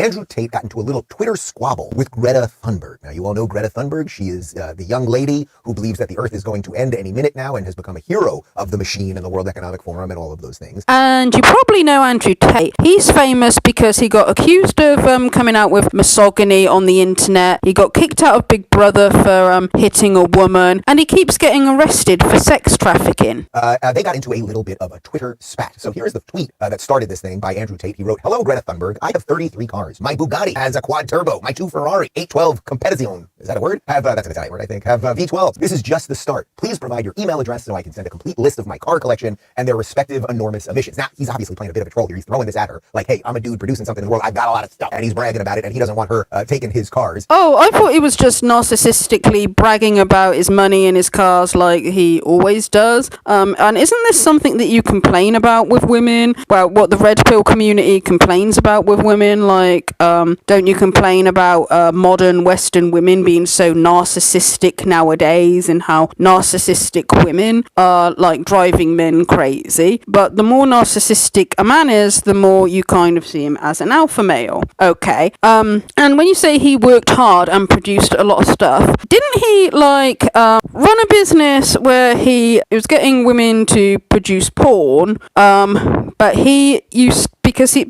Andrew Tate got into a little Twitter squabble with Greta Thunberg. Now, you all know Greta Thunberg. She is the young lady who believes that the Earth is going to end any minute now and has become a hero of the machine and the World Economic Forum and all of those things. And you probably know Andrew Tate. He's famous because he got accused of coming out with misogyny on the internet. He got kicked out of Big Brother for hitting a woman, and he keeps getting arrested for sex trafficking. They got into a little bit of a Twitter spat. So here's the tweet that started this thing by Andrew Tate. He wrote, "Hello, Greta Thunberg. I have 33 cars. My Bugatti has a quad turbo. My 2 Ferrari 812 Competizione. Is that a word? That's an Italian word, I think. Have V12. This is just the start. Please provide your email address so I can send a complete list of my car collection and their respective enormous emissions." Now, he's obviously playing a bit of a troll here. He's throwing this at her like, hey, I'm a dude producing something in the world. I've got a lot of stuff. And he's bragging about it, and he doesn't want her taking his cars. Oh, I thought he was just narcissistically bragging about his money and his cars like he always does. And isn't this something that you complain about with women? Well, what the red pill community complains about with women? Like, don't you complain about modern Western women being so narcissistic nowadays, and how narcissistic women are like driving men crazy? But the more narcissistic a man is, the more you kind of see him as an alpha male. Okay. And when you say he worked hard and produced a lot of stuff, didn't he like run a business where he was getting women to produce porn, but he used because he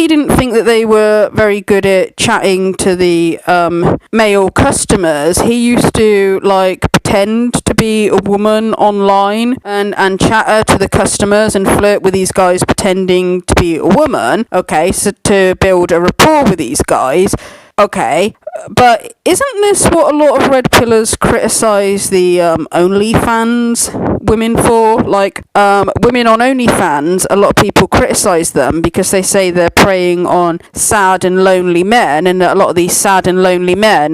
didn't think that they were very good at chatting to the male customers, he used to like pretend to be a woman online and chatter to the customers and flirt with these guys pretending to be a woman. Okay, so to build a rapport with these guys. Okay, but isn't this what a lot of red pillars criticize the OnlyFans women for? Like, women on OnlyFans, a lot of people criticize them because they say they're preying on sad and lonely men, and a lot of these sad and lonely men,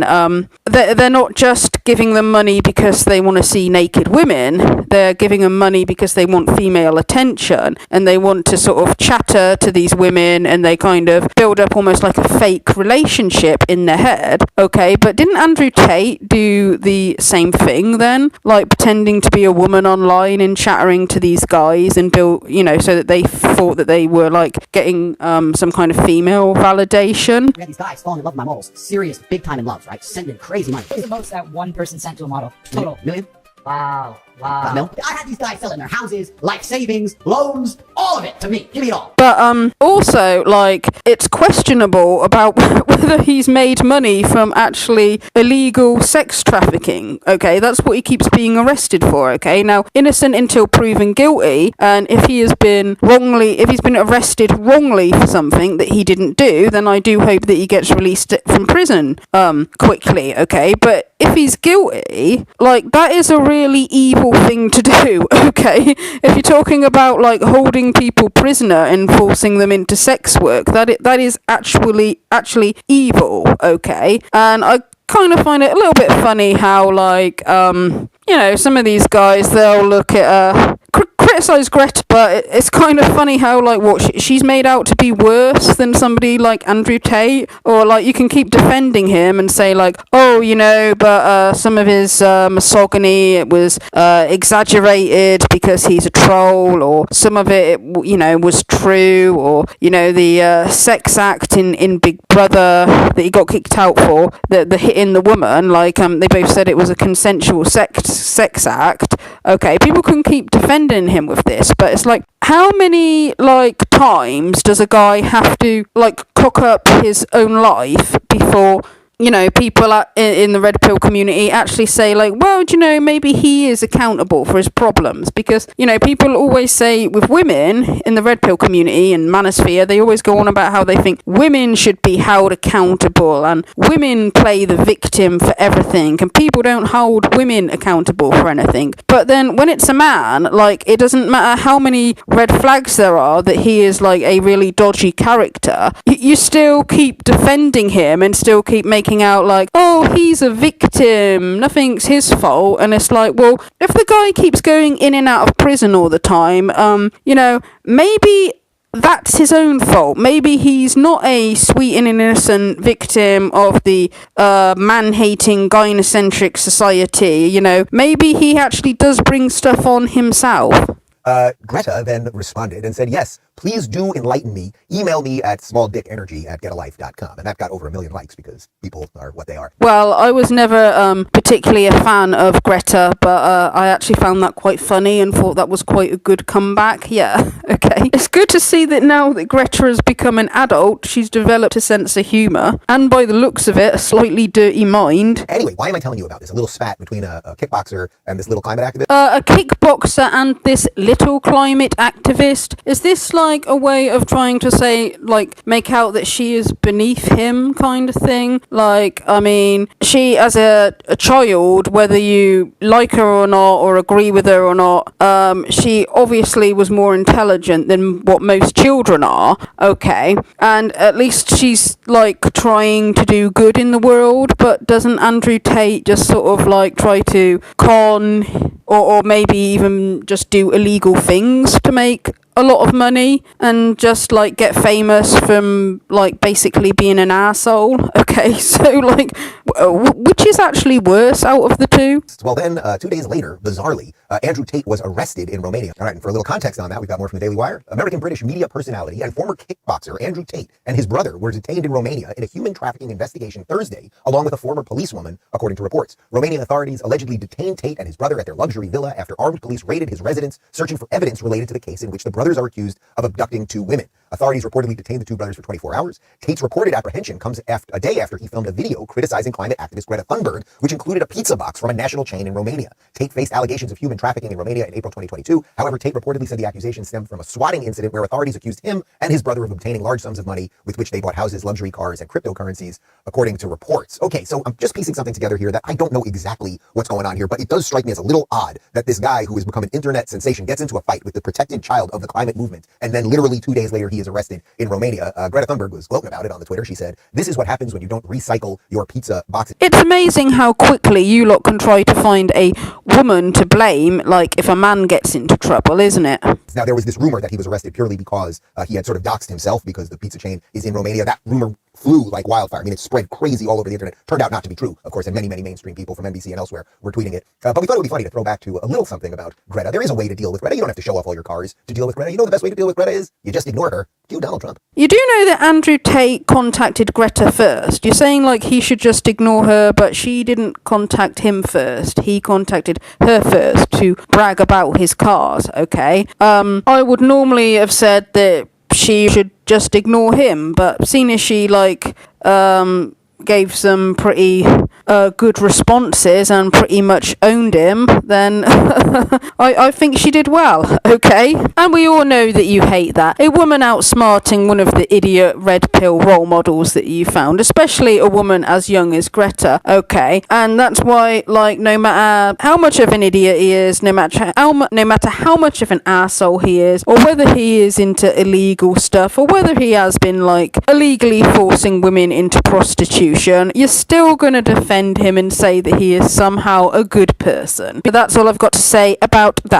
they're not just giving them money because they want to see naked women, they're giving them money because they want female attention, and they want to sort of chatter to these women, and they kind of build up almost like a fake relationship in their head. Okay, but didn't Andrew Tate do the same thing then? Like pretending to be a woman online and chattering to these guys and build, so that they thought that they were like getting some kind of female validation. We had these guys falling in love with my models. Serious, big time in love, right? Sending crazy money. What is the most that one person sent to a model? Total. Million? Wow. I had these guys selling their houses, life savings, loans, all of it to me. Give me it all. But also, like, it's questionable about whether he's made money from actually illegal sex trafficking. Okay, that's what he keeps being arrested for. Okay, now innocent until proven guilty, and if he's been arrested wrongly for something that he didn't do, then I do hope that he gets released from prison quickly. Okay, but if he's guilty, like, that is a really evil thing to do. Okay, if you're talking about like holding people prisoner and forcing them into sex work, that is actually evil. Okay, and I kind of find it a little bit funny how like some of these guys, they'll look at criticize Greta, but it's kind of funny how like what she's made out to be worse than somebody like Andrew Tate, or like you can keep defending him and say like, oh, but some of his misogyny, it was exaggerated because he's a troll, or some of it was true, or the sex act in Big Brother that he got kicked out for, the hitting the woman, like they both said it was a consensual sex act. Okay, people can keep defending him with this, but it's like, how many like times does a guy have to like cock up his own life before people in the red pill community actually say like, well, maybe he is accountable for his problems? Because people always say with women in the red pill community and manosphere, they always go on about how they think women should be held accountable and women play the victim for everything, and people don't hold women accountable for anything. But then when it's a man, like, it doesn't matter how many red flags there are that he is like a really dodgy character, you still keep defending him and still keep making out like, oh, he's a victim, nothing's his fault. And it's like, well, if the guy keeps going in and out of prison all the time, maybe that's his own fault. Maybe he's not a sweet and innocent victim of the man-hating gynocentric society. Maybe he actually does bring stuff on himself. Greta then responded and said, yes, please do enlighten me. Email me at smalldickenergy@getalife.com. And that got over 1 million likes because people are what they are. Well, I was never particularly a fan of Greta, but I actually found that quite funny and thought that was quite a good comeback. Yeah, okay. It's good to see that now that Greta has become an adult, she's developed a sense of humour, and by the looks of it, a slightly dirty mind. Anyway, why am I telling you about this? A little spat between a kickboxer and this little climate activist? A kickboxer and this little climate activist. Is this like a way of trying to say, like, make out that she is beneath him kind of thing? Like, I mean, she as a child, whether you like her or not, or agree with her or not, she obviously was more intelligent than what most children are, okay? And at least she's, like, trying to do good in the world, but doesn't Andrew Tate just sort of, like, try to con or maybe even just do illegal things to make a lot of money and just like get famous from like basically being an asshole? Okay, so like which is actually worse out of the two? Well, then 2 days later, bizarrely, Andrew Tate was arrested in Romania. All right, and for a little context on that, we've got more from the Daily Wire. American-British media personality and former kickboxer Andrew Tate and his brother were detained in Romania in a human trafficking investigation Thursday, along with a former policewoman, according to reports. Romanian authorities allegedly detained Tate and his brother at their luxury villa after armed police raided his residence, searching for evidence related to the case in which the brothers are accused of abducting 2 women. Authorities reportedly detained the 2 brothers for 24 hours. Tate's reported apprehension comes a day after he filmed a video criticizing climate activist Greta Thunberg, which included a pizza box from a national chain in Romania. Tate faced allegations of human trafficking in Romania in April 2022. However, Tate reportedly said the accusations stemmed from a swatting incident where authorities accused him and his brother of obtaining large sums of money with which they bought houses, luxury cars, and cryptocurrencies, according to reports. Okay, so I'm just piecing something together here that I don't know exactly what's going on here, but it does strike me as a little odd that this guy who has become an internet sensation gets into a fight with the protected child of the climate movement, and then literally 2 days later he is arrested in Romania. Greta Thunberg was gloating about it on the Twitter. She said, "This is what happens when you don't recycle your pizza boxes." It's amazing how quickly you lot can try to find a woman to blame, like if a man gets into trouble, isn't it? Now, there was this rumor that he was arrested purely because he had sort of doxed himself because the pizza chain is in Romania. That rumor flew like wildfire. I mean, it spread crazy all over the internet. Turned out not to be true, of course, and many, many mainstream people from NBC and elsewhere were tweeting it. But we thought it would be funny to throw back to a little something about Greta. There is a way to deal with Greta. You don't have to show off all your cars to deal with Greta. You know the best way to deal with Greta is? You just ignore her. Cue Donald Trump. You do know that Andrew Tate contacted Greta first. You're saying like he should just ignore her, but she didn't contact him first. He contacted her first to brag about his cars, okay? I would normally have said that she should just ignore him, but seeing as she like gave some pretty good responses and pretty much owned him, then I think she did well, okay? And we all know that you hate that. A woman outsmarting one of the idiot red pill role models that you found, especially a woman as young as Greta, okay? And that's why, like, no matter how much of an idiot he is, no matter how much of an asshole he is, or whether he is into illegal stuff, or whether he has been, like, illegally forcing women into prostitution, you're still going to defend him and say that he is somehow a good person. But that's all I've got to say about that.